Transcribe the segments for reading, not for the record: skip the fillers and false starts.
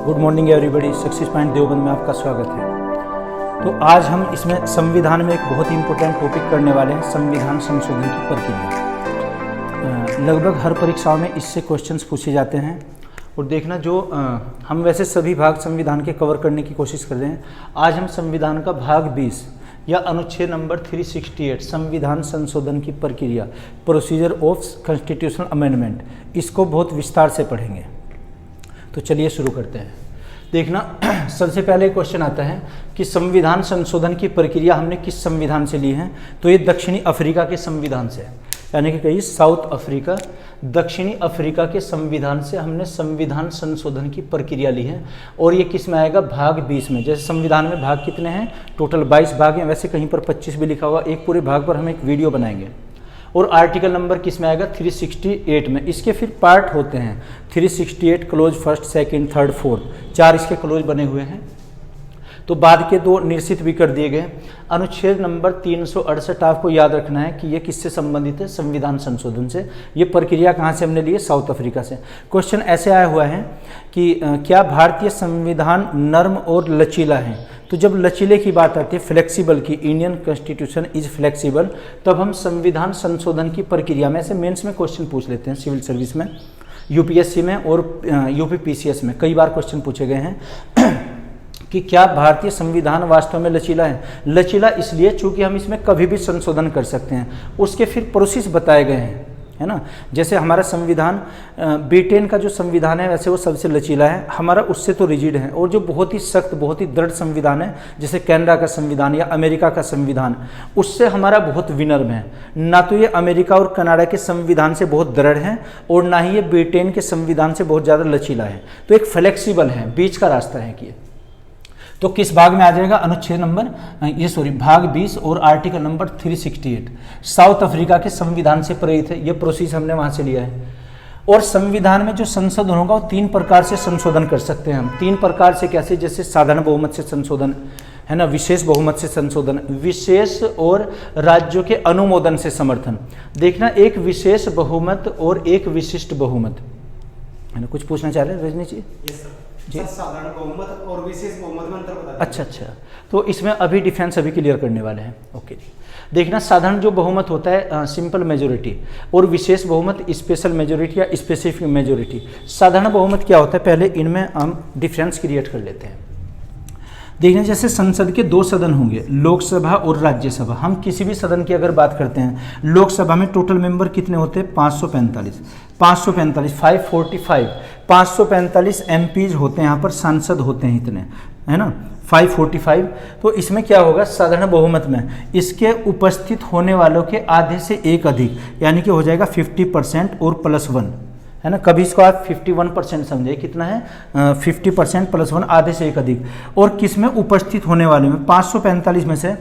Good morning everybody. Success point Deoband में आपका स्वागत है। तो आज हम इसमें संविधान में एक बहुत ही इंपॉर्टेंट टॉपिक करने वाले हैं, संविधान संशोधन की प्रक्रिया। लगभग हर परीक्षाओं में इससे क्वेश्चंस पूछे जाते हैं और देखना जो हम वैसे सभी भाग संविधान के कवर करने की कोशिश कर रहे हैं। आज हम संविधान का भाग 20 या अनुच्छेद नंबर 368 संविधान संशोधन की प्रक्रिया, प्रोसीजर ऑफ कॉन्स्टिट्यूशनल अमेंडमेंट, इसको बहुत विस्तार से पढ़ेंगे। तो चलिए शुरू करते हैं। देखना, सबसे पहले क्वेश्चन आता है कि संविधान संशोधन की प्रक्रिया हमने किस संविधान से ली है। तो ये दक्षिणी अफ्रीका के संविधान से, यानी कि कहीं साउथ अफ्रीका, दक्षिणी अफ्रीका के संविधान से हमने संविधान संशोधन की प्रक्रिया ली है। और ये किस में आएगा? भाग 20 में। जैसे संविधान में भाग कितने हैं? टोटल 22 भाग हैं, वैसे कहीं पर 25 भी लिखा हुआ। एक पूरे भाग पर हम एक वीडियो बनाएंगे। और आर्टिकल नंबर किस में आएगा? 368 में। इसके फिर पार्ट होते हैं 368 close first, second, third, fourth, 4 इसके क्लोज बने हुए हैं। तो बाद के 2 निश्चित भी कर दिए गए। अनुच्छेद नंबर 368 आपको याद रखना है कि ये किससे संबंधित है? संविधान संशोधन से। ये प्रक्रिया कहाँ से हमने ली है? साउथ अफ्रीका से। क्वेश्चन ऐसे आया हुआ है कि क्या भारतीय संविधान नर्म और लचीला है? तो जब लचीले की बात आती है, फ्लेक्सिबल की, इंडियन कॉन्स्टिट्यूशन इज फ्लेक्सिबल, तब हम संविधान संशोधन की प्रक्रिया में, ऐसे मेंस में क्वेश्चन पूछ लेते हैं, सिविल सर्विस में, यूपीएससी में और यूपीपीसीएस में कई बार क्वेश्चन पूछे गए हैं कि क्या भारतीय संविधान वास्तव में लचीला है। लचीला इसलिए चूंकि हम इसमें कभी भी संशोधन कर सकते हैं। उसके फिर प्रोसेस बताए गए हैं, है ना। जैसे हमारा संविधान, ब्रिटेन का जो संविधान है वैसे वो सबसे लचीला है, हमारा उससे तो रिजिड है। और जो बहुत ही सख्त, बहुत ही दृढ़ संविधान है, जैसे कनाडा का संविधान या अमेरिका का संविधान, उससे हमारा बहुत विनम्र है। ना तो ये अमेरिका और कनाडा के संविधान से बहुत दृढ़ है और ना ही ये ब्रिटेन के संविधान से बहुत ज़्यादा लचीला है। तो एक फ्लेक्सिबल है, बीच का रास्ता है कि। तो किस भाग में आ जाएगा? अनुच्छेद नंबर भाग 20 और आर्टिकल नंबर 368 साउथ अफ्रीका के संविधान से प्रेरित है। ये प्रोसेस हमने वहां से लिया है। और संविधान में जो संशोधन होगा वो 3 प्रकार से संशोधन कर सकते हैं हम। 3 प्रकार से कैसे? जैसे साधारण बहुमत से संशोधन, है ना, विशेष बहुमत से संशोधन, विशेष और राज्यों के अनुमोदन से समर्थन। देखना, एक विशेष बहुमत और एक विशिष्ट बहुमत, है ना। कुछ पूछना चाह रहे हैं रजनी जी? जी, साधारण बहुमत और विशेष बहुमत में अंतर बताइए। अच्छा, तो इसमें अभी डिफेंस अभी क्लियर करने वाले हैं। ओके जी। देखना, साधारण जो बहुमत होता है सिंपल मेजोरिटी, और विशेष बहुमत स्पेशल मेजोरिटी या स्पेसिफिक मेजोरिटी। साधारण बहुमत क्या होता है? पहले इनमें हम डिफरेंस क्रिएट कर लेते हैं। देखना, जैसे संसद के 2 सदन होंगे, लोकसभा और राज्यसभा। हम किसी भी सदन की अगर बात करते हैं, लोकसभा में टोटल मेंबर कितने होते हैं? 545, 545 एमपीज होते हैं, यहाँ पर सांसद होते हैं इतने, है ना, 545। तो इसमें क्या होगा? साधारण बहुमत में इसके उपस्थित होने वालों के आधे से एक अधिक, यानी कि हो जाएगा 50% और +1, है ना। कभी इसको आप 51% समझे, कितना है? 50% +1, आधे से एक अधिक। और किस में उपस्थित होने वाले में? 545 में से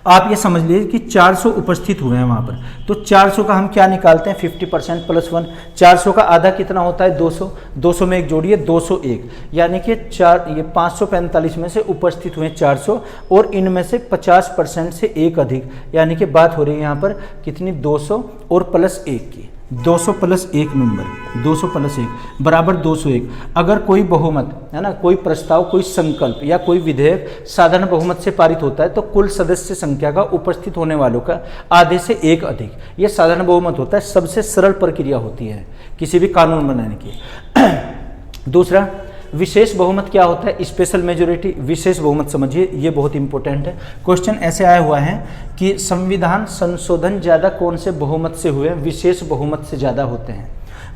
आप ये समझ लीजिए कि 400 उपस्थित हुए हैं वहाँ पर। तो 400 का हम क्या निकालते हैं? 50% +1। 400 का आधा कितना होता है? 200। 200 में एक जोड़िए, 201, यानी कि 545 में से उपस्थित हुए 400 और इनमें से 50% से एक अधिक, यानी कि बात हो रही है यहाँ पर कितनी? 200 और +1 की। 200 + 1 मेंबर, 200 + 1 बराबर 201। अगर कोई बहुमत, है ना, कोई प्रस्ताव, कोई संकल्प या कोई विधेयक साधारण बहुमत से पारित होता है तो कुल सदस्य संख्या का उपस्थित होने वालों का आधे से एक अधिक, यह साधारण बहुमत होता है। सबसे सरल प्रक्रिया होती है किसी भी कानून बनाने की। दूसरा, विशेष बहुमत क्या होता है? Special majority. विशेष बहुमत समझिए, ये बहुत इंपॉर्टेंट है। क्वेश्चन ऐसे आया हुआ है कि संविधान संशोधन ज़्यादा कौन से बहुमत से हुए? विशेष बहुमत से ज़्यादा होते हैं।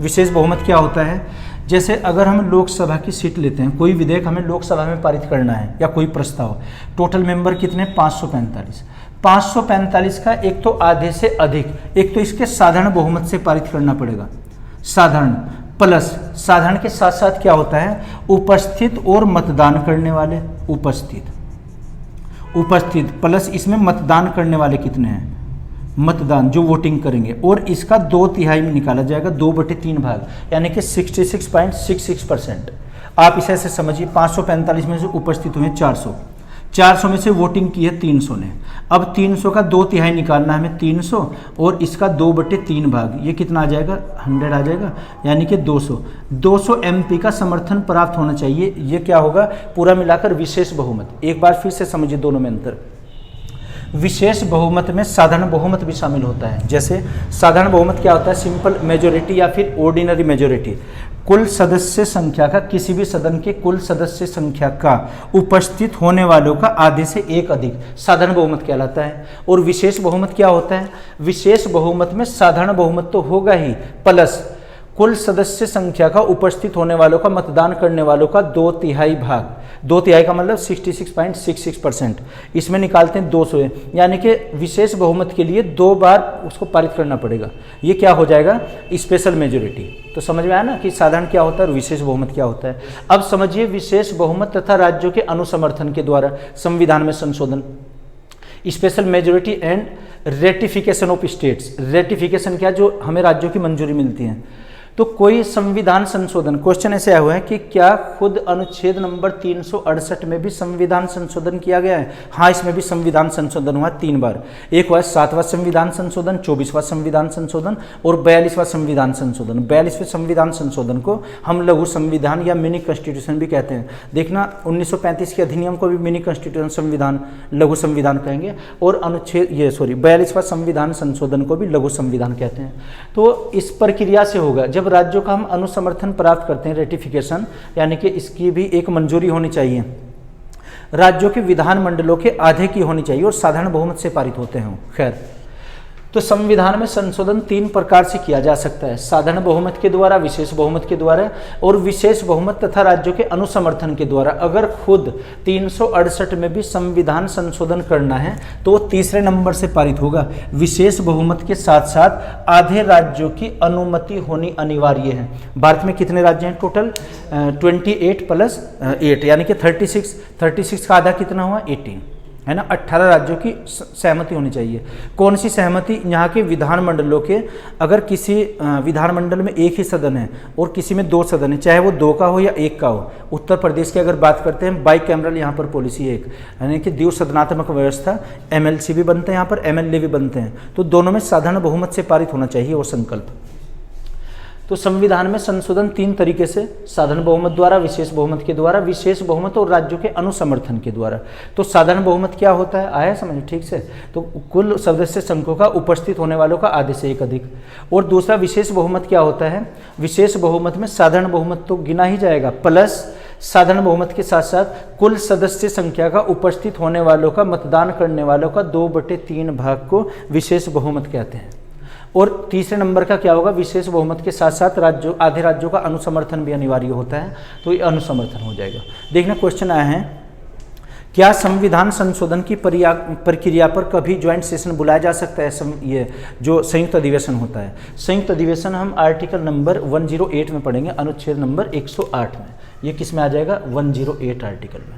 विशेष बहुमत क्या होता है? जैसे अगर हम लोकसभा की सीट लेते हैं, कोई विधेयक हमें लोकसभा में पारित करना है या कोई प्रस्ताव, टोटल मेंबर कितने? 545। 545 का एक तो आधे से अधिक, एक तो इसके साधारण बहुमत से पारित करना पड़ेगा, साधारण प्लस साधारण के साथ साथ क्या होता है? उपस्थित और मतदान करने वाले, उपस्थित प्लस इसमें मतदान करने वाले कितने हैं? मतदान, जो वोटिंग करेंगे, और इसका 2/3 में निकाला जाएगा, 2/3 भाग, यानी कि 66.66%। आप इसे ऐसे समझिए, 545 में से उपस्थित हुए 400, 400 में से वोटिंग की है 300 ने। अब 300 का 2/3 निकालना है हमें, 300 और इसका 2/3 भाग, ये कितना आ जाएगा, 100 आ जाएगा, यानी कि 200 MP का समर्थन प्राप्त होना चाहिए। ये क्या होगा, पूरा मिलाकर विशेष बहुमत। एक बार फिर से समझिए दोनों में अंतर। विशेष बहुमत में साधारण बहुमत भी शामिल होता है। जैसे साधारण बहुमत क्या होता है, सिंपल मेजोरिटी या फिर ऑर्डिनरी मेजोरिटी, कुल सदस्य संख्या का, किसी भी सदन के कुल सदस्य संख्या का उपस्थित होने वालों का आधे से एक अधिक साधारण बहुमत कहलाता है। और विशेष बहुमत क्या होता है, विशेष बहुमत में साधारण बहुमत तो होगा ही, प्लस कुल सदस्य संख्या का उपस्थित होने वालों का, मतदान करने वालों का 2/3 भाग, 2/3 का मतलब 66.66%, इसमें निकालते हैं 200 है, यानी कि विशेष बहुमत के लिए 2 बार उसको पारित करना पड़ेगा। ये क्या हो जाएगा, स्पेशल मेजोरिटी। तो समझ में आया ना कि साधारण क्या होता है और विशेष बहुमत क्या होता है। अब समझिए विशेष बहुमत तथा राज्यों के अनुसमर्थन के द्वारा संविधान में संशोधन, special majority and ratification of states. Ratification क्या, जो हमें राज्यों की मंजूरी मिलती है। तो कोई संविधान संशोधन, क्वेश्चन ऐसे आया हुआ है कि क्या खुद अनुच्छेद नंबर 368 में भी संविधान संशोधन किया गया है। हाँ, इसमें भी संविधान संशोधन हुआ 3 बार। एक हुआ 7वां संविधान संशोधन, 24वां संविधान संशोधन और 42वां संविधान संशोधन। 42वें संविधान संशोधन को हम लघु संविधान या मिनी कॉन्स्टिट्यूशन भी कहते हैं। देखना 1935 के अधिनियम को भी मिनी कॉन्स्टिट्यूशन संविधान, लघु संविधान कहेंगे, और 42वां संविधान संशोधन को भी लघु संविधान कहते हैं। तो इस प्रक्रिया से होगा, जब राज्यों का हम अनुसमर्थन प्राप्त करते हैं, रेटिफिकेशन, यानी कि इसकी भी एक मंजूरी होनी चाहिए, राज्यों के विधानमंडलों के आधे की होनी चाहिए और साधारण बहुमत से पारित होते हैं। खैर, तो संविधान में संशोधन 3 प्रकार से किया जा सकता है, साधारण बहुमत के द्वारा, विशेष बहुमत के द्वारा और विशेष बहुमत तथा राज्यों के अनुसमर्थन के द्वारा। अगर खुद 368 में भी संविधान संशोधन करना है तो तीसरे नंबर से पारित होगा। विशेष बहुमत के साथ साथ आधे राज्यों की अनुमति होनी अनिवार्य है। भारत में कितने राज्य हैं टोटल, 28 + 8 यानी कि 36 का आधा कितना हुआ, 18 है ना। 18 राज्यों की सहमति होनी चाहिए। कौन सी सहमति, यहाँ के विधानमंडलों के, अगर किसी विधानमंडल में एक ही सदन है और किसी में 2 सदन है, चाहे वो 2 का हो या 1 का हो। उत्तर प्रदेश की अगर बात करते हैं, बाईकैमरल यहाँ पर पॉलिसी है एक, यानी कि द्विसदनात्मक व्यवस्था, MLC भी बनते हैं यहाँ पर, MLA भी बनते हैं। तो दोनों में साधारण बहुमत से पारित होना चाहिए वो संकल्प। तो संविधान में संशोधन 3 तरीके से, साधारण बहुमत द्वारा, विशेष बहुमत के द्वारा, विशेष बहुमत और राज्यों के अनुसमर्थन के द्वारा। तो साधारण बहुमत क्या होता है, आया समझ ठीक से, तो कुल सदस्य संख्या का उपस्थित होने वालों का आधे से एक अधिक। और दूसरा विशेष बहुमत क्या होता है, विशेष बहुमत में साधारण बहुमत तो गिना ही जाएगा, प्लस साधारण बहुमत के साथ साथ कुल सदस्य संख्या का उपस्थित होने वालों का, मतदान करने वालों का 2/3 भाग को विशेष बहुमत कहते हैं। और तीसरे नंबर का क्या होगा, विशेष बहुमत के साथ साथ राज्यों, आधे राज्यों का अनुसमर्थन भी अनिवार्य होता है, तो ये अनुसमर्थन हो जाएगा। देखना क्वेश्चन आया है, क्या संविधान संशोधन की प्रक्रिया पर कभी ज्वाइंट सेशन बुलाया जा सकता है। ये जो संयुक्त अधिवेशन होता है, संयुक्त अधिवेशन हम आर्टिकल नंबर 108 में पढ़ेंगे, अनुच्छेद नंबर 108 में। ये किस में आ जाएगा, 108 आर्टिकल में।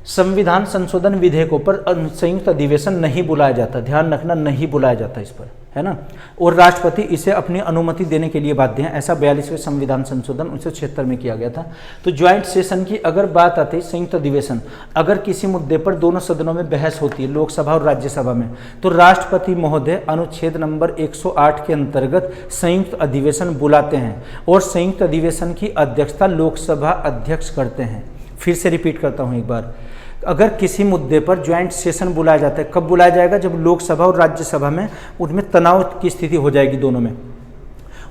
संविधान संशोधन विधेयकों पर संयुक्त अधिवेशन नहीं बुलाया जाता, ध्यान रखना, नहीं बुलाया जाता इस पर, है ना। और राष्ट्रपति इसे अपनी अनुमति देने के लिए बाध्य हैं, ऐसा 42वें संविधान संशोधन 1976 में किया गया था। तो ज्वाइंट सेशन की अगर बात आती है, संयुक्त अधिवेशन, अगर किसी मुद्दे पर दोनों सदनों में बहस होती है, लोकसभा और राज्यसभा में, तो राष्ट्रपति महोदय अनुच्छेद नंबर 108 के अंतर्गत संयुक्त अधिवेशन बुलाते हैं और संयुक्त अधिवेशन की अध्यक्षता लोकसभा अध्यक्ष करते हैं। फिर से रिपीट करता हूँ एक बार, अगर किसी मुद्दे पर ज्वाइंट सेशन बुलाया जाता है, कब बुलाया जाएगा, जब लोकसभा और राज्यसभा में उनमें तनाव की स्थिति हो जाएगी दोनों में,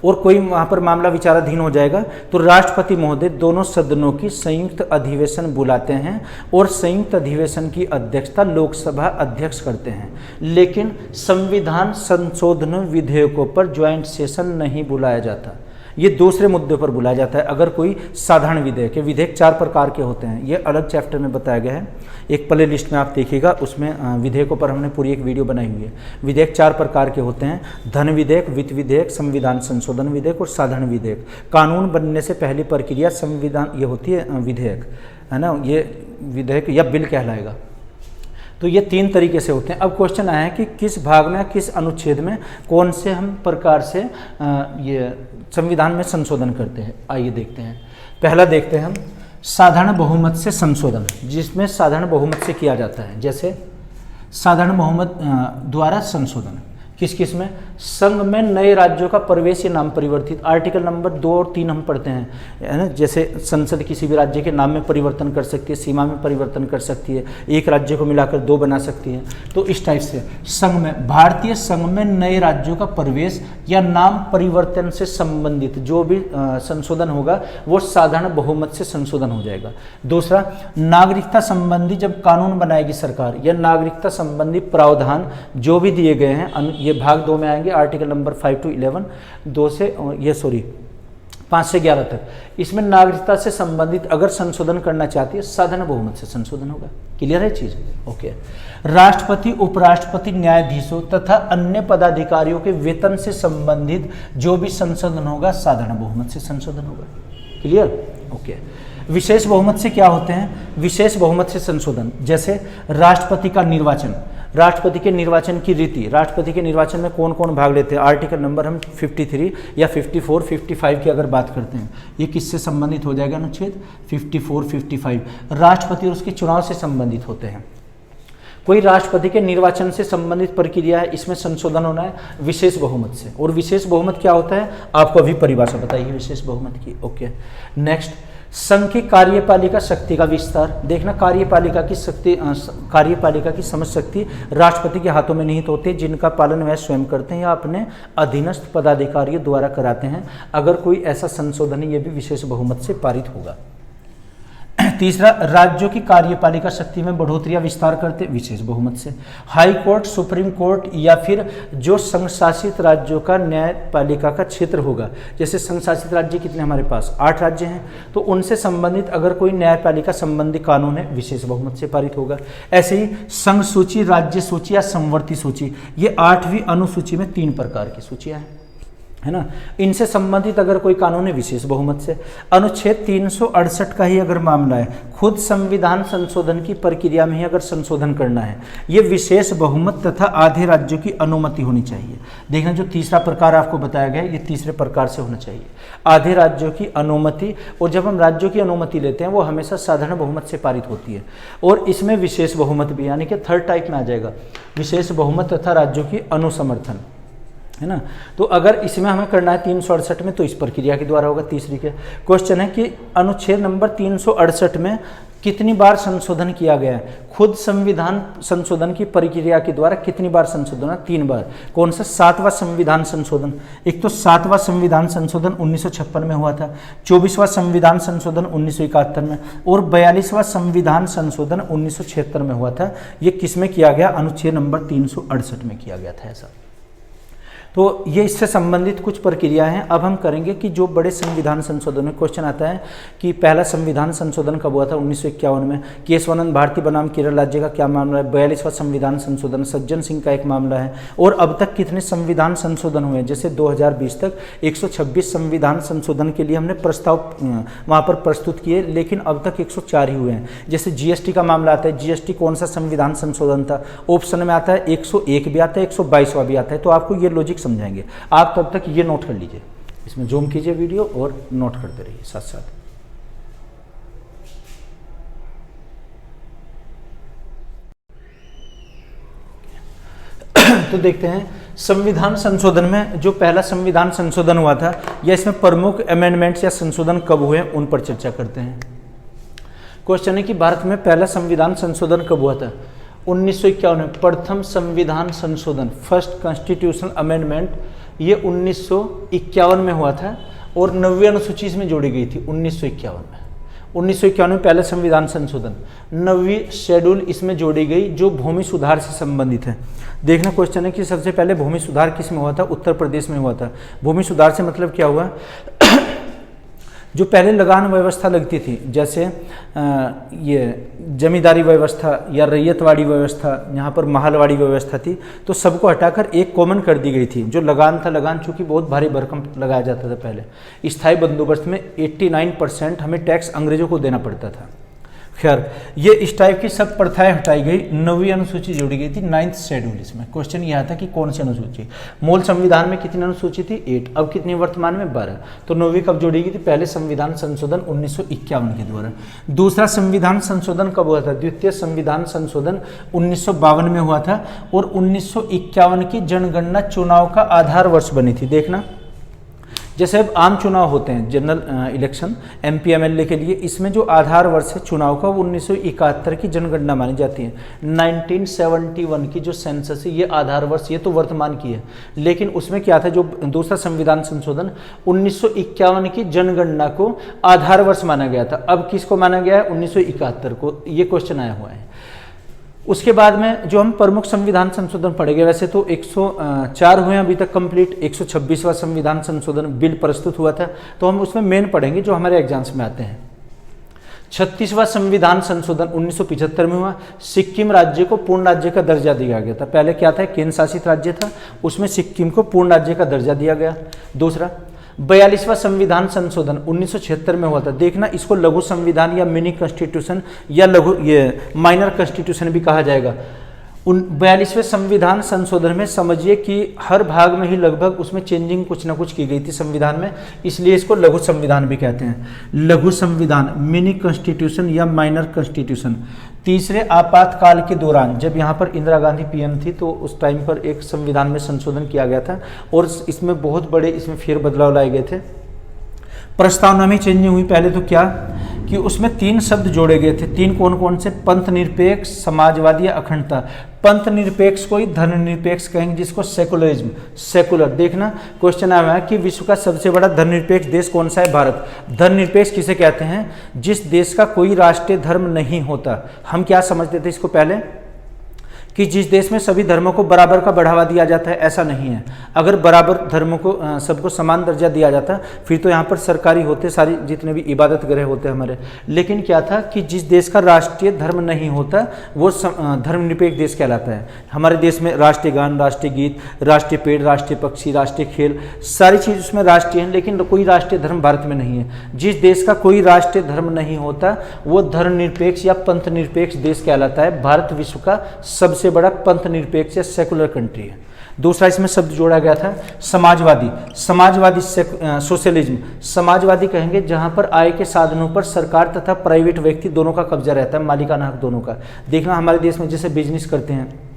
और कोई वहाँ पर मामला विचाराधीन हो जाएगा, तो राष्ट्रपति महोदय दोनों सदनों की संयुक्त अधिवेशन बुलाते हैं और संयुक्त अधिवेशन की अध्यक्षता लोकसभा अध्यक्ष करते हैं। लेकिन संविधान संशोधन विधेयकों पर ज्वाइंट सेशन नहीं बुलाया जाता, ये दूसरे मुद्दे पर बुलाया जाता है। अगर कोई साधारण विधेयक है, विधेयक 4 प्रकार के होते हैं, ये अलग चैप्टर में बताया गया है, एक प्ले लिस्ट में आप देखिएगा, उसमें विधेयकों पर हमने पूरी एक वीडियो बनाई हुई है। विधेयक 4 प्रकार के होते हैं, धन विधेयक, वित्त विधेयक, संविधान संशोधन विधेयक और साधारण विधेयक। कानून बनने से पहली प्रक्रिया संविधान ये होती है, विधेयक, है ना, ये विधेयक या बिल कहलाएगा। तो ये 3 तरीके से होते हैं। अब क्वेश्चन आया है कि किस भाग में, किस अनुच्छेद में, कौन से हम प्रकार से ये संविधान में संशोधन करते हैं। आइए देखते हैं। पहला देखते हैं हम, साधारण बहुमत से संशोधन, जिसमें साधारण बहुमत से किया जाता है। जैसे साधारण बहुमत द्वारा संशोधन किस किस में, संघ में नए राज्यों का प्रवेश या नाम परिवर्तित, आर्टिकल नंबर 2 और 3 हम पढ़ते हैं, है ना। जैसे संसद किसी भी राज्य के नाम में परिवर्तन कर सकती है, सीमा में परिवर्तन कर सकती है, एक राज्य को मिलाकर 2 बना सकती है। तो इस टाइप से संघ में, भारतीय संघ में नए राज्यों का प्रवेश या नाम परिवर्तन से संबंधित जो भी संशोधन होगा वो साधारण बहुमत से संशोधन हो जाएगा। दूसरा, नागरिकता संबंधी जब कानून बनाएगी सरकार या नागरिकता संबंधी प्रावधान जो भी दिए गए हैं, ये भाग 2 में आएंगे, आर्टिकल नंबर 5 to 11, 5 से 11 तक। इसमें नागरिकता से संबंधित अगर संशोधन करना चाहती है साधारण बहुमत से संशोधन होगा। क्लियर है चीज? ओके। राष्ट्रपति, उपराष्ट्रपति, न्यायाधीशों तथा अन्य पदाधिकारियों के वेतन से संबंधित जो भी संशोधन होगा साधारण बहुमत से संशोधन होगा। क्लियर? ओके। विशेष बहुमत से क्या होते हैं? विशेष बहुमत से संशोधन जैसे राष्ट्रपति का निर्वाचन, राष्ट्रपति के निर्वाचन की रीति, राष्ट्रपति के निर्वाचन में कौन कौन भाग लेते हैं, आर्टिकल नंबर हम 53 या 54, 55 की अगर बात करते हैं, ये किससे संबंधित हो जाएगा? अनुच्छेद 54, 55 राष्ट्रपति और उसके चुनाव से संबंधित होते हैं। कोई राष्ट्रपति के निर्वाचन से संबंधित प्रक्रिया है, इसमें संशोधन होना है विशेष बहुमत से। और विशेष बहुमत क्या होता है आपको अभी परिभाषा बताइए विशेष बहुमत की। ओके। नेक्स्ट, संघ की कार्यपालिका शक्ति का विस्तार। देखना, कार्यपालिका की शक्ति, कार्यपालिका की समझ शक्ति राष्ट्रपति के हाथों में निहित होती है, जिनका पालन वह स्वयं करते हैं या अपने अधीनस्थ पदाधिकारियों द्वारा कराते हैं। अगर कोई ऐसा संशोधन है ये भी विशेष बहुमत से पारित होगा। तीसरा, राज्यों की कार्यपालिका शक्ति में बढ़ोतरी या विस्तार करते विशेष बहुमत से। हाई कोर्ट, सुप्रीम कोर्ट या फिर जो संघ शासित राज्यों का न्यायपालिका का क्षेत्र होगा, जैसे संघ शासित राज्य कितने हमारे पास 8 राज्य हैं, तो उनसे संबंधित अगर कोई न्यायपालिका संबंधी कानून है विशेष बहुमत से पारित होगा। ऐसे ही संघ सूची, राज्य सूची या समवर्ती सूची, ये 8वीं अनुसूची में 3 प्रकार की सूचियां हैं, है ना। इनसे संबंधित अगर कोई कानून है विशेष बहुमत से। अनुच्छेद 368 का ही अगर मामला है, खुद संविधान संशोधन की प्रक्रिया में ही अगर संशोधन करना है, ये विशेष बहुमत तथा आधे राज्यों की अनुमति होनी चाहिए। देखना, जो तीसरा प्रकार आपको बताया गया है ये तीसरे प्रकार से होना चाहिए, आधे राज्यों की अनुमति। और जब हम राज्यों की अनुमति लेते हैं वो हमेशा साधारण बहुमत से पारित होती है, और इसमें विशेष बहुमत भी, यानी कि थर्ड टाइप में आ जाएगा, विशेष बहुमत तथा राज्यों की अनुसमर्थन, है ना। तो अगर इसमें हमें करना है 368 में, तो इस प्रक्रिया के द्वारा होगा। तीसरी के क्वेश्चन है कि अनुच्छेद नंबर 368 में कितनी बार संशोधन किया गया है? खुद संविधान संशोधन की प्रक्रिया के द्वारा कितनी बार संशोधन है? 3 बार। कौन सा? 7वां संविधान संशोधन। एक तो 7वां संविधान संशोधन 1956 में हुआ था, 24वां संविधान संशोधन 1971 में, और 42वां संविधान संशोधन 1976 में हुआ था। ये किस में किया गया? अनुच्छेद नंबर 368 में किया गया था ऐसा। तो ये इससे संबंधित कुछ प्रक्रिया हैं। अब हम करेंगे कि जो बड़े संविधान संशोधन में क्वेश्चन आता है कि पहला संविधान संशोधन कब हुआ था? 1951 में। केशवानंद भारती बनाम केरल राज्य का क्या मामला है? 42वां संविधान संशोधन, सज्जन सिंह का एक मामला है। और अब तक कितने संविधान संशोधन हुए? जैसे 2020 तक 126 संविधान संशोधन के लिए हमने प्रस्ताव वहाँ पर प्रस्तुत किए, लेकिन अब तक 104 ही हुए हैं। जैसे जीएसटी का मामला आता है, जीएसटी कौन सा संविधान संशोधन था? ऑप्शन में आता है 101 भी आता है, 122वां भी आता है। तो आपको ये लॉजिक समझाएंगे, आप तब तक ये नोट कर लीजिए, इसमें जूम कीजिए वीडियो और नोट करते रहिए साथ साथ। तो देखते हैं संविधान संशोधन में जो पहला संविधान संशोधन हुआ था या इसमें प्रमुख अमेंडमेंट्स या संशोधन कब हुए उन पर चर्चा करते हैं। क्वेश्चन है कि भारत में पहला संविधान संशोधन कब हुआ था? 1951 में प्रथम संविधान संशोधन, फर्स्ट कॉन्स्टिट्यूशनल अमेंडमेंट, ये 1951 में हुआ था और 9वीं अनुसूची इसमें जोड़ी गई थी 1951 में। 1951 में पहला संविधान संशोधन, 9वीं शेड्यूल इसमें जोड़ी गई जो भूमि सुधार से संबंधित है। देखना, क्वेश्चन है कि सबसे पहले भूमि सुधार किस में हुआ था? उत्तर प्रदेश में हुआ था। भूमि सुधार से मतलब क्या हुआ? जो पहले लगान व्यवस्था लगती थी, जैसे ये जमींदारी व्यवस्था या रैयतवाड़ी व्यवस्था, यहाँ पर महलवाड़ी व्यवस्था थी, तो सबको हटाकर एक कॉमन कर दी गई थी। जो लगान था, लगान चूंकि बहुत भारी भरकम लगाया जाता था पहले, स्थायी बंदोबस्त में 89% हमें टैक्स अंग्रेजों को देना पड़ता था। खैर ये इस टाइप की सब प्रथाएं हटाई गई, 9वीं अनुसूची जोड़ी गई थी 9th शेड्यूल। इसमें क्वेश्चन यह था कि कौन सी अनुसूची, मूल संविधान में कितनी अनुसूची थी 8, अब कितनी वर्तमान में 12। तो 9वीं कब जोड़ी गई थी, पहले संविधान संशोधन 1951 के द्वारा। दूसरा संविधान संशोधन कब हुआ था, द्वितीय संविधान संशोधन 1952 में हुआ था और 1951 की जनगणना चुनाव का आधार वर्ष बनी थी। देखना जैसे अब आम चुनाव होते हैं जनरल इलेक्शन MP MLA के लिए, इसमें जो आधार वर्ष है चुनाव का वो 1971 की जनगणना मानी जाती है। 1971 की जो सेंसस है ये आधार वर्ष, ये तो वर्तमान की है, लेकिन उसमें क्या था, जो दूसरा संविधान संशोधन 1951 की जनगणना को आधार वर्ष माना गया था। अब किसको माना गया है, 1971 को, ये क्वेश्चन आया हुआ है। उसके बाद में जो हम प्रमुख संविधान संशोधन पढ़ेंगे, वैसे तो 104 हुए अभी तक कंप्लीट, 126वां संविधान संशोधन बिल प्रस्तुत हुआ था, तो हम उसमें मेन पढ़ेंगे जो हमारे एग्जाम्स में आते हैं। 36वां संविधान संशोधन 1975 में हुआ, सिक्किम राज्य को पूर्ण राज्य का दर्जा दिया गया था। पहले क्या था, केंद्र शासित राज्य था, उसमें सिक्किम को पूर्ण राज्य का दर्जा दिया गया। दूसरा 42वां संविधान संशोधन 1976 में हुआ था। देखना इसको लघु संविधान या मिनी कॉन्स्टिट्यूशन या लघु ये माइनर कॉन्स्टिट्यूशन भी कहा जाएगा। 42वें संविधान संशोधन में समझिए कि हर भाग में ही लगभग उसमें चेंजिंग कुछ ना कुछ की गई थी संविधान में, इसलिए इसको लघु संविधान भी कहते हैं। लघु संविधान, मिनी कॉन्स्टिट्यूशन या माइनर कॉन्स्टिट्यूशन। तीसरे आपातकाल के दौरान जब यहाँ पर इंदिरा गांधी PM थी तो उस टाइम पर एक संविधान में संशोधन किया गया था और इसमें बहुत बड़े इसमें फेरबदलाव लाए गए थे। प्रस्तावना में चेंजिंग हुई। पहले तो क्या कि उसमें 3 शब्द जोड़े गए थे। 3 कौन कौन से, पंथ निरपेक्ष, समाजवादी या अखंडता। पंथ निरपेक्ष को ही धर्मनिरपेक्ष कहेंगे, जिसको सेकुलरिज्म, सेकुलर। देखना क्वेश्चन आया है कि विश्व का सबसे बड़ा धर्मनिरपेक्ष देश कौन सा है, भारत। धर्मनिरपेक्ष किसे कहते हैं, जिस देश का कोई राष्ट्रीय धर्म नहीं होता। हम क्या समझते थे इसको पहले कि जिस देश में सभी धर्मों को बराबर का बढ़ावा दिया जाता है, ऐसा नहीं है। अगर बराबर धर्मों को सबको समान दर्जा दिया जाता फिर तो यहाँ पर सरकारी होते, सारी जितने भी इबादत गृह होते हमारे। लेकिन क्या था कि जिस देश का राष्ट्रीय धर्म नहीं होता वो धर्मनिरपेक्ष देश कहलाता है। हमारे देश में राष्ट्रीय गान, राष्ट्रीय गीत, राष्ट्रीय पेड़, राष्ट्रीय पक्षी, राष्ट्रीय खेल, सारी चीज़ उसमें राष्ट्रीय है, लेकिन कोई राष्ट्रीय धर्म भारत में नहीं है। जिस देश का कोई राष्ट्रीय धर्म नहीं होता वो धर्मनिरपेक्ष या पंथ निरपेक्ष देश कहलाता है। भारत विश्व का सबसे बड़ा पंथ निरपेक्ष या सेकुलर कंट्री है। दूसरा इसमें शब्द जोड़ा गया था समाजवादी। समाजवादी सोशलिज्म, समाजवादी कहेंगे जहां पर आय के साधनों पर सरकार तथा प्राइवेट व्यक्ति दोनों का कब्जा रहता है, मालिकाना हक दोनों का। देखना हमारे देश में जैसे बिजनेस करते हैं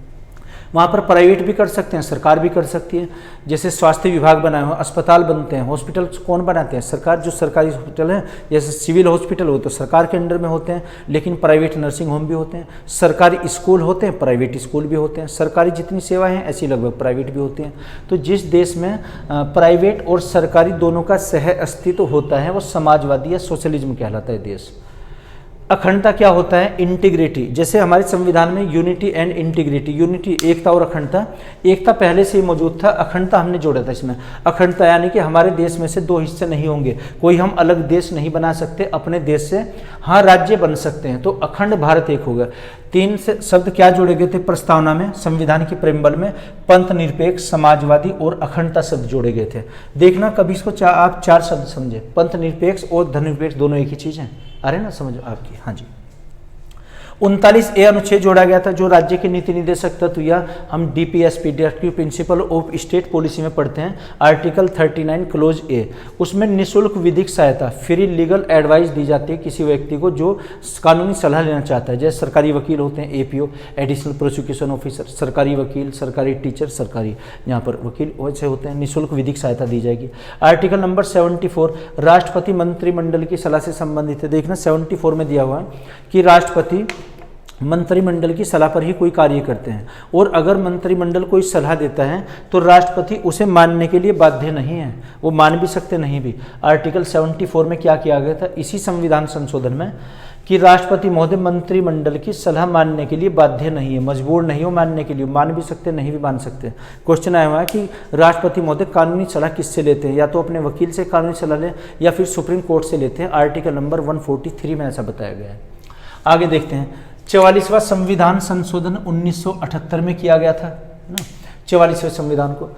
वहाँ पर प्राइवेट भी कर सकते हैं, सरकार भी कर सकती है। जैसे स्वास्थ्य विभाग बनाए हुए, अस्पताल बनते हैं, हॉस्पिटल कौन बनाते हैं, सरकार। जो सरकारी हॉस्पिटल हैं जैसे सिविल हॉस्पिटल हो तो सरकार के अंडर में होते हैं, लेकिन प्राइवेट नर्सिंग होम भी होते हैं। सरकारी स्कूल होते हैं, प्राइवेट स्कूल भी होते हैं। सरकारी जितनी सेवाएं हैं ऐसी लगभग प्राइवेट भी होती हैं। तो जिस देश में प्राइवेट और सरकारी दोनों का सह अस्तित्व होता है वो समाजवादी या सोशलिज्म कहलाता है देश। अखंडता क्या होता है, इंटीग्रिटी। जैसे हमारे संविधान में यूनिटी एंड इंटीग्रिटी, यूनिटी एकता और अखंडता, एकता पहले से ही मौजूद था, अखंडता हमने जोड़ा था इसमें। अखंडता यानी कि हमारे देश में से 2 हिस्से नहीं होंगे, कोई हम अलग देश नहीं बना सकते अपने देश से, हाँ राज्य बन सकते हैं, तो अखंड भारत एक होगा। 3 से शब्द क्या जोड़े गए थे प्रस्तावना में, संविधान की प्रेम्बल में, पंथ निरपेक्ष, समाजवादी और अखंडता शब्द जोड़े गए थे। देखना कभी इसको आप 4 शब्द समझे, पंथ निरपेक्ष और धर्मनिरपेक्ष दोनों एक ही चीज है। अरे ना समझो आपकी, हाँ जी। 39A अनुच्छेद जोड़ा गया था जो राज्य के नीति निर्देशक तत्व या हम DPSP directive principle of state policy में पढ़ते हैं, आर्टिकल 39 क्लोज A। उसमें निःशुल्क विधिक सहायता, फ्री लीगल एडवाइस दी जाती है किसी व्यक्ति को जो कानूनी सलाह लेना चाहता है। जैसे सरकारी वकील होते हैं APO, एडिशनल प्रोसिक्यूशन ऑफिसर, सरकारी वकील, सरकारी टीचर, सरकारी यहाँ पर वकील वैसे होते हैं, निःशुल्क विधिक सहायता दी जाएगी। आर्टिकल नंबर 74 राष्ट्रपति मंत्रिमंडल की सलाह से संबंधित है। देखना 74 में दिया हुआ है कि राष्ट्रपति मंत्रिमंडल की सलाह पर ही कोई कार्य करते हैं, और अगर मंत्रिमंडल कोई सलाह देता है तो राष्ट्रपति उसे मानने के लिए बाध्य नहीं है, वो मान भी सकते नहीं भी। आर्टिकल 74 में क्या किया गया था इसी संविधान संशोधन में कि राष्ट्रपति महोदय मंत्रिमंडल की सलाह मानने के लिए बाध्य नहीं है, मजबूर नहीं हो मानने के लिए, मान भी सकते नहीं भी मान सकते। क्वेश्चन आया हुआ है कि राष्ट्रपति महोदय कानूनी सलाह किससे लेते हैं, या तो अपने वकील से कानूनी सलाह लें या फिर सुप्रीम कोर्ट से लेते हैं। आर्टिकल नंबर 143 में ऐसा बताया गया है। आगे देखते हैं 44वां संविधान संशोधन 1978 में किया गया था ना, 44वें संविधान को।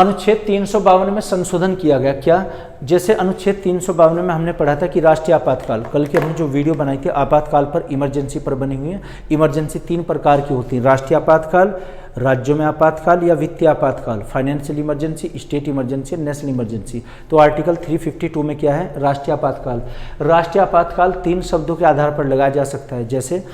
अनुच्छेद 352 में संशोधन किया गया। क्या? जैसे अनुच्छेद 352 में हमने पढ़ा था कि राष्ट्रीय आपातकाल, कल की हमने जो वीडियो बनाई थी आपातकाल पर, इमरजेंसी पर बनी हुई है। इमरजेंसी 3 प्रकार की होती है, राष्ट्रीय आपातकाल, राज्यों में आपातकाल या वित्तीय आपातकाल, financial emergency, state emergency, national emergency. तो आर्टिकल 352 में क्या है? राष्ट्रीय आपातकाल। राष्ट्रीय आपातकाल 3 शब्दों के आधार पर लगाया जा सकता है, जैसे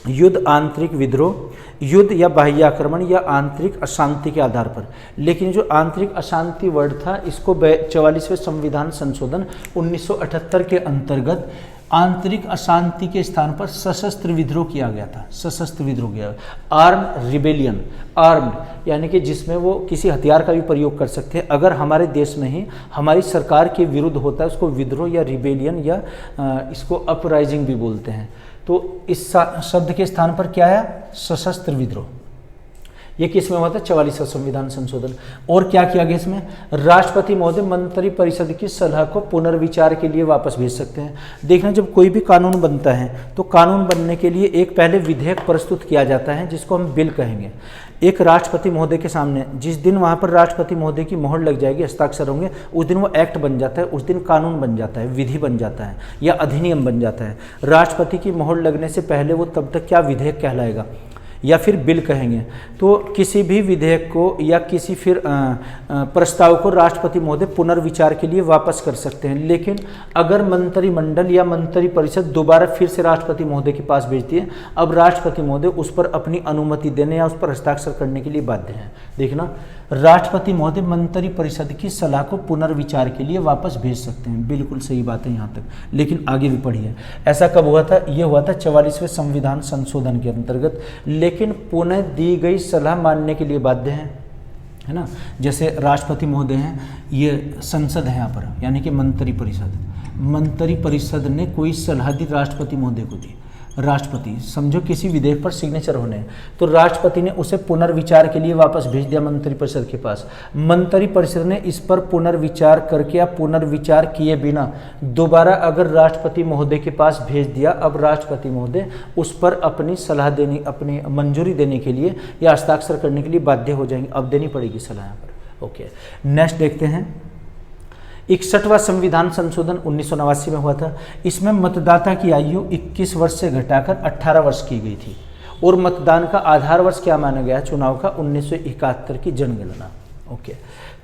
युद्ध, आंतरिक विद्रोह, युद्ध या बाह्य आक्रमण या आंतरिक अशांति के आधार पर। लेकिन जो आंतरिक अशांति वर्ड था, इसको 44वें संविधान संशोधन 1978 के अंतर्गत आंतरिक अशांति के स्थान पर सशस्त्र विद्रोह किया गया था। सशस्त्र विद्रोह किया, आर्म रिबेलियन, आर्म्ड यानी कि जिसमें वो किसी हथियार का भी प्रयोग कर सकते हैं। अगर हमारे देश में ही हमारी सरकार के विरुद्ध होता है, उसको विद्रोह या रिबेलियन या इसको अपराइजिंग भी बोलते हैं। तो इस शब्द के स्थान पर क्या है? सशस्त्र विद्रोह। ये किस में हुआ था? 44वां संविधान संशोधन। और क्या किया गया इसमें? राष्ट्रपति महोदय मंत्री परिषद की सलाह को पुनर्विचार के लिए वापस भेज सकते हैं। देखना, जब कोई भी कानून बनता है तो कानून बनने के लिए एक पहले विधेयक प्रस्तुत किया जाता है, जिसको हम बिल कहेंगे। एक राष्ट्रपति महोदय के सामने, जिस दिन वहाँ पर राष्ट्रपति महोदय की मोहर लग जाएगी, हस्ताक्षर होंगे, उस दिन वो एक्ट बन जाता है, उस दिन कानून बन जाता है, विधि बन जाता है या अधिनियम बन जाता है। राष्ट्रपति की मोहर लगने से पहले वो तब तक क्या विधेयक कहलाएगा या फिर बिल कहेंगे। तो किसी भी विधेयक को या किसी फिर प्रस्ताव को राष्ट्रपति महोदय पुनर्विचार के लिए वापस कर सकते हैं। लेकिन अगर मंत्रिमंडल या मंत्री परिषद दोबारा फिर से राष्ट्रपति महोदय के पास भेजती है, अब राष्ट्रपति महोदय उस पर अपनी अनुमति देने या उस पर हस्ताक्षर करने के लिए बाध्य हैं। देखना, राष्ट्रपति महोदय मंत्री परिषद की सलाह को पुनर्विचार के लिए वापस भेज सकते हैं। बिल्कुल सही बात है यहाँ तक, लेकिन आगे भी पढ़िए। ऐसा कब हुआ था? ये हुआ था 44वें संविधान संशोधन के अंतर्गत। लेकिन पुनः दी गई सलाह मानने के लिए बाध्य हैं, है ना। जैसे राष्ट्रपति महोदय हैं, ये संसद है यहाँ पर, यानी कि मंत्री परिषद। मंत्री परिषद ने कोई सलाह दी राष्ट्रपति महोदय को दी। राष्ट्रपति, समझो किसी विधेयक पर सिग्नेचर होने हैं, तो राष्ट्रपति ने उसे पुनर्विचार के लिए वापस भेज दिया मंत्रिपरिषद के पास। मंत्रिपरिषद ने इस पर पुनर्विचार करके या पुनर्विचार किए बिना दोबारा अगर राष्ट्रपति महोदय के पास भेज दिया, अब राष्ट्रपति महोदय उस पर अपनी सलाह देने, अपनी मंजूरी देने के लिए या हस्ताक्षर करने के लिए बाध्य हो जाएंगे। अब देनी पड़ेगी सलाह यहाँ पर। ओके, नेक्स्ट देखते हैं। 61वां संविधान संशोधन 1989 में हुआ था। इसमें मतदाता की आयु 21 वर्ष से घटाकर 18 वर्ष की गई थी और मतदान का आधार वर्ष क्या माना गया? चुनाव का 1971 की जनगणना। ओके।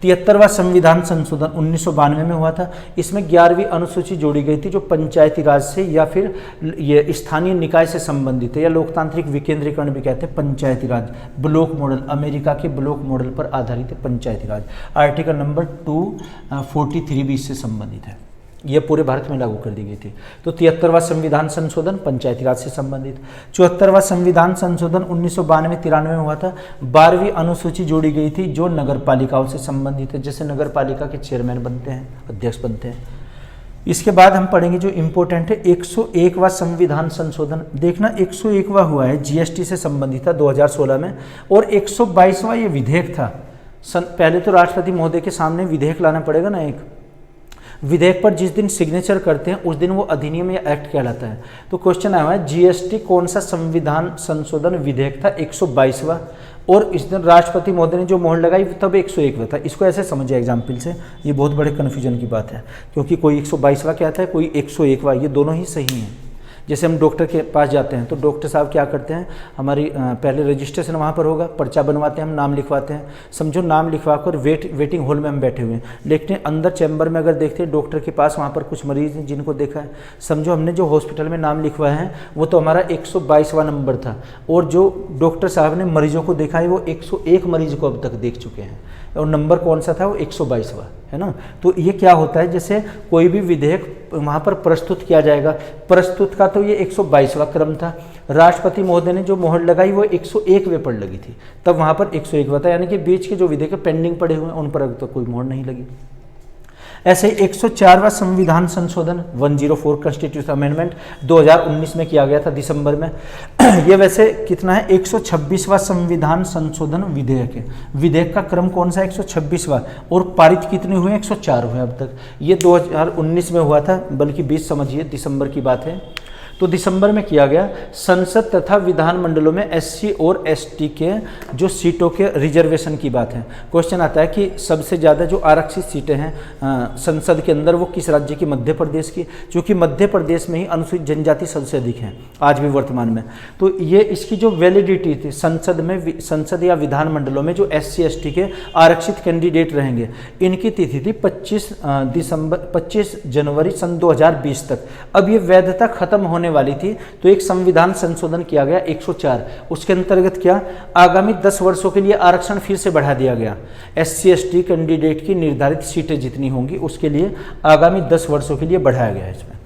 73वां संविधान संशोधन 1992 में हुआ था। इसमें 11वीं अनुसूची जोड़ी गई थी, जो पंचायती राज से या फिर ये स्थानीय निकाय से संबंधित है, या लोकतांत्रिक विकेंद्रीकरण भी कहते हैं। पंचायती राज ब्लॉक मॉडल, अमेरिका के ब्लॉक मॉडल पर आधारित है पंचायती राज। आर्टिकल नंबर 243 भी इससे संबंधित है। यह पूरे भारत में लागू कर दी गई थी। तो 73वां संविधान संशोधन पंचायती राज से संबंधित। 74वां संविधान संशोधन 1992-93 में हुआ था। 12वीं अनुसूची जोड़ी गई थी, जो नगर पालिकाओं से संबंधित है, जैसे नगर पालिका के चेयरमैन बनते हैं, अध्यक्ष बनते हैं। इसके बाद हम पढ़ेंगे जो इम्पोर्टेंट है 101वां संविधान संशोधन। देखना, 101वां हुआ है, जीएसटी से संबंधित था 2016 में, और 122वां ये विधेयक था। पहले तो राष्ट्रपति महोदय के सामने विधेयक लाना पड़ेगा ना। एक विधेयक पर जिस दिन सिग्नेचर करते हैं उस दिन वो अधिनियम या एक्ट कहलाता है। तो क्वेश्चन आया है, जीएसटी कौन सा संविधान संशोधन विधेयक था? 122वां। और इस दिन राष्ट्रपति महोदय ने जो मोहर लगाई तब 101वां था। इसको ऐसे समझिए एग्जाम्पल से, ये बहुत बड़े कन्फ्यूजन की बात है, क्योंकि कोई 122वां कहता है, कोई 101वां, ये दोनों ही सही हैं। जैसे हम डॉक्टर के पास जाते हैं तो डॉक्टर साहब क्या करते हैं, हमारी पहले रजिस्ट्रेशन वहाँ पर होगा, पर्चा बनवाते हैं, हम नाम लिखवाते हैं। समझो नाम लिखवा कर वेटिंग हॉल में हम बैठे हुए हैं, लेकिन अंदर चैम्बर में अगर देखते हैं डॉक्टर के पास वहाँ पर कुछ मरीज हैं जिनको देखा है। समझो हमने जो हॉस्पिटल में नाम लिखवाया है वो तो हमारा 122वां नंबर था, और जो डॉक्टर साहब ने मरीजों को देखा है वो 101 मरीज को अब तक देख चुके हैं, और नंबर कौन सा था? वो 122वां है ना। तो ये क्या होता है, जैसे कोई भी विधेयक वहाँ पर प्रस्तुत किया जाएगा, प्रस्तुत का तो ये 122वां क्रम था। राष्ट्रपति महोदय ने जो मोहर लगाई वो 101वें पर लगी थी, तब वहाँ पर 101वां था, यानी कि बीच के जो विधेयक पेंडिंग पड़े हुए हैं उन पर अभी तो कोई मोहर नहीं लगी। ऐसे ही 104वां संविधान संशोधन 104 कॉन्स्टिट्यूशन अमेंडमेंट 2019 में किया गया था दिसंबर में। ये वैसे कितना है, 126वां संविधान संशोधन विधेयक है। विधेयक का क्रम कौन सा है? 126वां। और पारित कितने हुए? 104 हुए अब तक। ये 2019 में हुआ था, बल्कि 20 समझिए दिसंबर की बात है। तो दिसंबर में किया गया। संसद तथा विधानमंडलों में एससी और एसटी के जो सीटों के रिजर्वेशन की बात है। क्वेश्चन आता है कि सबसे ज़्यादा जो आरक्षित सीटें हैं संसद के अंदर वो किस राज्य की? मध्य प्रदेश की, क्योंकि मध्य प्रदेश में ही अनुसूचित जनजाति सबसे अधिक है आज भी वर्तमान में। तो ये इसकी जो वैलिडिटी थी संसद या विधानमंडलों में जो एससी एसटी के आरक्षित कैंडिडेट रहेंगे, इनकी तिथि थी 25 जनवरी सन 2020 तक। अब ये वैधता खत्म होने वाली थी, तो एक संविधान संशोधन किया गया 104। उसके अंतर्गत क्या, आगामी 10 वर्षों के लिए आरक्षण फिर से बढ़ा दिया गया। एससी एसटी कैंडिडेट की निर्धारित सीटें जितनी होंगी उसके लिए आगामी 10 वर्षों के लिए बढ़ाया गया है इसमें।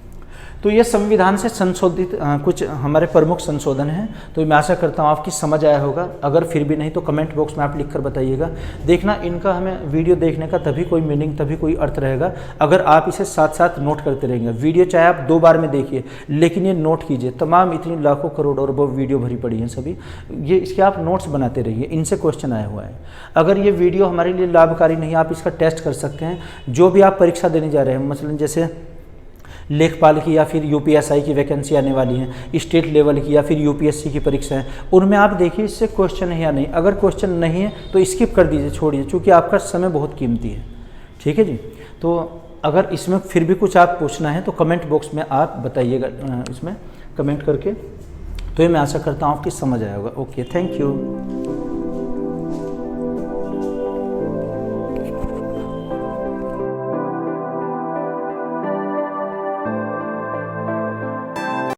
तो ये संविधान से संशोधित कुछ हमारे प्रमुख संशोधन हैं। तो मैं आशा करता हूँ आपकी समझ आया होगा। अगर फिर भी नहीं तो कमेंट बॉक्स में आप लिखकर बताइएगा। देखना, इनका हमें वीडियो देखने का तभी कोई मीनिंग, तभी कोई अर्थ रहेगा अगर आप इसे साथ साथ नोट करते रहेंगे। वीडियो चाहे आप 2 बार में देखिए, लेकिन ये नोट कीजिए। तमाम इतनी लाखों करोड़ और वो वीडियो भरी पड़ी हैं सभी, ये इसके आप नोट्स बनाते रहिए, इनसे क्वेश्चन आया हुआ है। अगर ये वीडियो हमारे लिए लाभकारी नहीं, आप इसका टेस्ट कर सकते हैं। जो भी आप परीक्षा देने जा रहे हैं, मसलन जैसे लेखपाल की या फिर यूपीएसआई की वैकेंसी आने वाली हैं, स्टेट लेवल की या फिर यूपीएससी की परीक्षा है, उनमें आप देखिए इससे क्वेश्चन है या नहीं। अगर क्वेश्चन नहीं है तो स्किप कर दीजिए, छोड़िए, क्योंकि आपका समय बहुत कीमती है। ठीक है जी। तो अगर इसमें फिर भी कुछ आप पूछना है तो कमेंट बॉक्स में आप बताइएगा, इसमें कमेंट करके। तो ये मैं आशा करता हूँ आपकी समझ आया होगा। Okay, thank you.